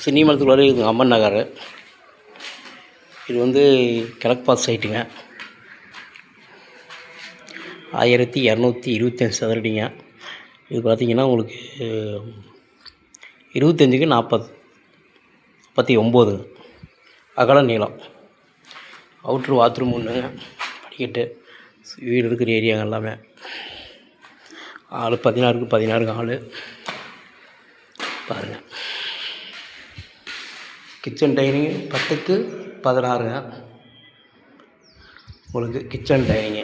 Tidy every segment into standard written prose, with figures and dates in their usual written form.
சின்னிமலத்துக்குள்ளார இது அம்மன் நகர். இது வந்து கிழக்கு பார்த்த சைட்டுங்க. 1225 சதுரடிங்க. இது பார்த்திங்கன்னா உங்களுக்கு 25க்கு 40, 39 அகலம் நீளம். அவுட்ரு பாத்ரூம் ஒன்றுங்க, படிக்கட்டு, வீடு இருக்கிற ஏரியாங்க எல்லாமே. ஆள் 16க்கு 16 ஆள் பாருங்கள். கிச்சன் டைனிங்கு 10க்கு 16ங்க. உங்களுக்கு கிச்சன் டைனிங்கு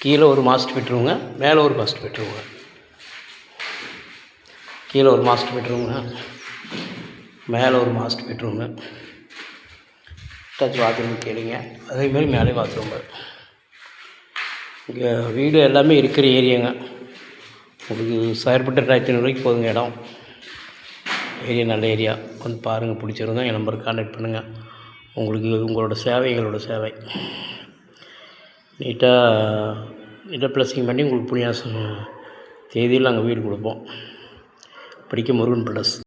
கீழே ஒரு மாஸ்டர் பெட்ரூமுங்க, மேலே ஒரு மாஸ்டர் பெட்ரூமுங்க. கீழே ஒரு மாஸ்டர் பெட்ரூமுங்க, மேலே ஒரு மாஸ்டர் பெட்ரூமு, அட்டாச் பாத்ரூம் கேளுங்க. அதேமாதிரி மேலே பாத்ரூமு. இங்கே வீடு எல்லாமே இருக்கிற ஏரியாங்க. உங்களுக்கு ஸ்கொயர் 2500 போதுங்க இடம். ஏரியா நல்ல ஏரியா. வந்து பாருங்கள், பிடிச்சிருந்தா என் நம்பருக்கு கான்டாக்ட் பண்ணுங்கள். உங்களுக்கு உங்களோட சேவை எங்களோட சேவை. நீட்டாக ப்ளஸிங் பண்ணி உங்களுக்கு புண்ணியாசம் தேதியில் நாங்கள் வீடு கொடுப்போம். படிக்க முருகன் ப்ளஸ்.